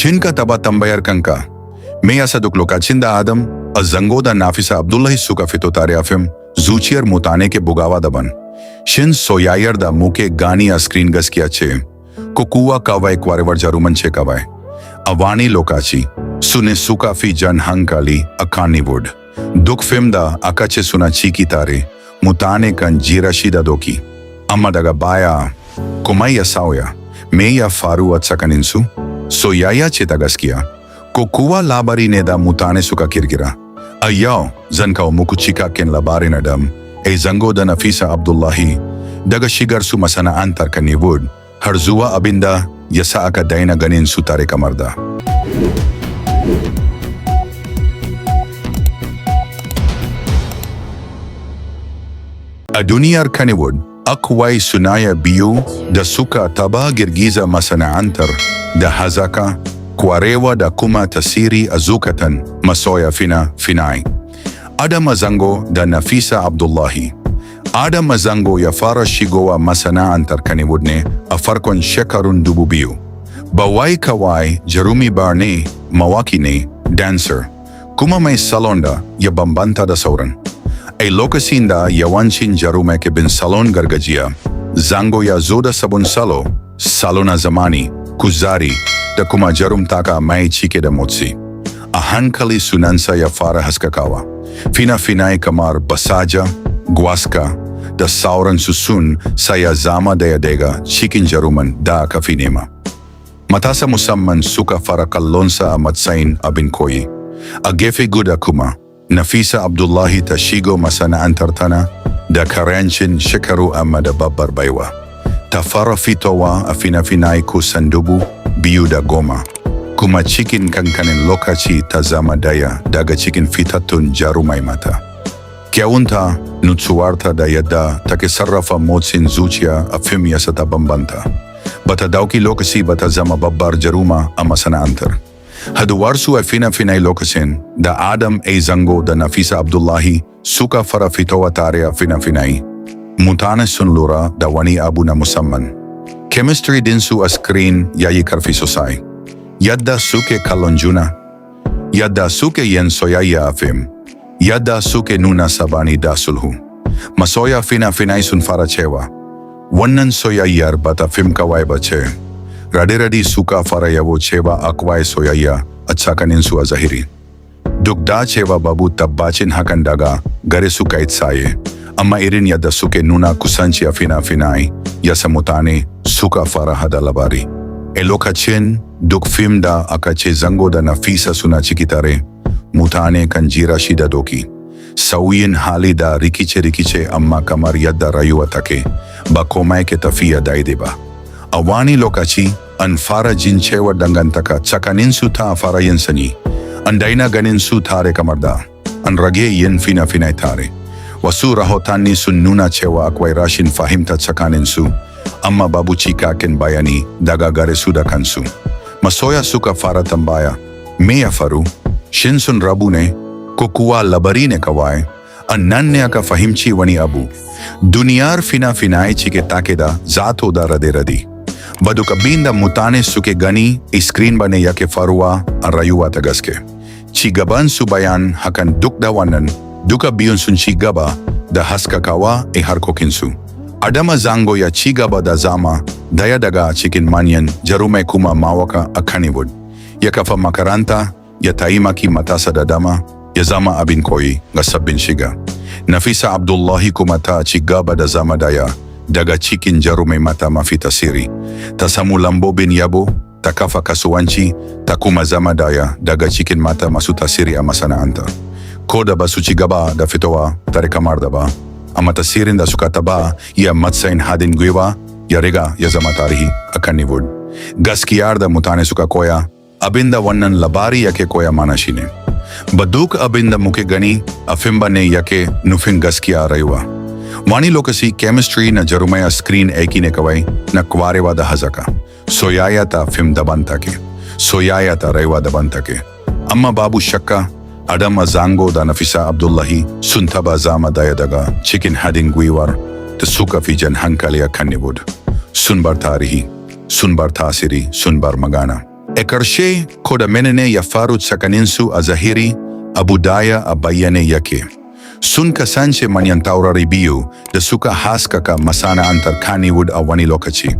Shinka taba tambayar kanka. May asaduk lokacin da Adam, a Zango da Nafisa Abdullahi suka fito tare a fim, zuciyar mutane ke bugawa daban. Shin soyayyar da muke gani a screen gaskiya ce, ko kuwa kawai kwarewar jaruman ce kawai. A wani lokaci, sune suka fi jan hankali a Kannywood. Duk fim da aka ce suna ciki tare, mutane kan jira shi da doki. Amma daga baya, kuma ya sauya, me ya faru a tsakaninsu? Soyayya ce ta gaskiya, ko kuwa labari ne da mutane suka kirkira. A yau, zan kawo muku cikakken labarin Adam, Zango da Nafisa Abdullahi, daga shigar su masana'antar Kannywood, har zuwa abinda ya sa aka daina ganin su tare kamar da. A duniyar Kannywood, akwai sunaya biyu da suka taba girgiza masana'antar da hazaka, kwarewa da kuma tasiri a zukatan masoya fina-finai. Adam Zango da Nafisa Abdullahi. Adam Zango ya fara shigowa masana'antar Kannywood ne a farkon shekarun 2000. Ba wai kawai jarumi ba ne, mawaki ne, dancer, kuma mai salon da ya bambanta da sauran. A lokacin da yawancin jarumai ke bin salon gargajiya, Zango ya zo da sabon salo na zamani, kuzari, da kuma jarumtaka mai cike da motsi. A hankali sunansa ya fara haskakawa. Fina-finai kamar Basaja, Gwaska, da sauransu sun saya zama daya daga cikin jaruman da aka fi nema. Matasa musamman suka fara kallonsa a matsayin abin koyi. A gefe guda kuma, Nafisa Abdullahi ta shigo masana'antar tana da karancin shekaru amma da babbar baiwa. Ta fara fitowa a fina-finai kusan 2010, kuma cikin kankanin lokaci ta zama daya daga cikin fitattun jarumai mata. Kyawunta, nutsuwarta da yadda take sarrafa motsin zuciya a fim yasa ta bambanta. Bata dauki lokaci bata zama babbar jaruma a masana'antar. Haduwarsu a fina-finai lokacin da Adam Zango da Nafisa Abdullahi suka fara fitowa tare a fina-finai. Mutane sun lura da wani abu na musamman. Chemistry dinsu a screen yayi karfi sosai. Yadda suke kallon juna, yadda suke yin soyayya a fim, yadda suke nuna sabani da sulhu. Masoya fina-finai sun fara cewa, wannan soyayyar bata fim kawai ba ce. Rade-rade suka fara yabo cewa akwai soyayya a tsakaninsu a zahiri. Duk da cewa babu tabbacin hakan daga gare su kai tsaye, amma irin yadda suke nuna kusanci a fina-finai yasa mutane suka fara hada labari. A lokacin duk fim da aka ce Zango da Nafisa suna ciki tare, mutane kan jira shi da doki. Sauyin hali da rikice-rikice amma kamar yadda rayuwa take, ba komai ke tafiya daidai ba. A wani lokaci, an fara jin cewa dangantaka tsakanin su ta fara yin sani. An daina ganin su tare kamar da, an rage yin fina-finai tare. Wasu rahotanni sun nuna cewa akwai rashin fahimta tsakanin su, amma babu cikakken bayani daga gare su da kansu. Masoya suka fara tambaya, me ya faru? Shin sun rabu ne? Ko kuwa labari ne kawai? Annan ne aka fahimci wani abu. Duniyar fina-finai cike take da zato da rade-rade. Ba duk abin da mutane suke gani screen ba ne yake faruwa a rayuwa ta gaske. Ci gaban su bayan hakan duk da wannan, duka biyun sun ci gaba da haskakawa a harkokinsu. Adam Zango ya ci gaba da zama daya daga cikin manyan jarumai kuma mawaka a Kannywood. Ya kafa makaranta, ya taimaki matasa da dama, ya zama abin koyi ga sabbin shiga. Nafisa Abdullahi kuma ta ci gaba da zama daya daga cikin jarumai mata mafi tasiri. Ta samu lambobin yabo, ta kafa kasuwanci, ta kuma zama daya daga cikin mata masu tasiri a masana'anta. Ko da ba su ci gaba da fitowa tare kamar da ba, amma tasirin da suka taba ya matsayin hadin gwiwa ya riga ya zama tarihi a Kannywood. Gaskiyar da mutane suka koya, abinda wannan labari yake koya mana shine, ba duk abinda muke gani a fim ba ne yake nufin gaskiya a rayuwa. Wani lokaci chemistry na jarumai a screen aiki ne kawai na kwarewa da hazaka. Soyayya ta fim daban take, soyayya ta rayuwa daban take. Amma babu shakka, Adam Zango da Nafisa Abdullahi sun taba zama daya daga cikin hadin gwiwar da suka fi jan hankali a Kannywood. Sun bar tarihi, sun bar tasiri, sun bar magana. E karshe kodamenene ya farut sa kaninsu a zahiri, a budaya a bayane yake. Sun kasance manyantaura ribiyu da suka haskaka masana'antar Kannywood a wani lokaci.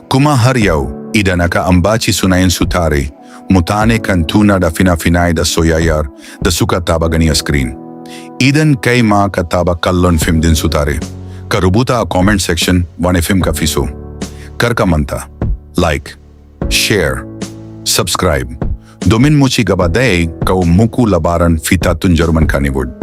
Kuma har yau, idan aka ambaci sunayensu tare, mutane kan tuna da fina-finai da soyayyar da suka taba gani a screen. Idan kai ma ka taba kallon fim din su tare, ka rubuta a comment section wani fim ka fi so. Kar ka manta, like, share, subscribe, domin mu ci gaba da kawo muku labaran fitattun German Kannywood.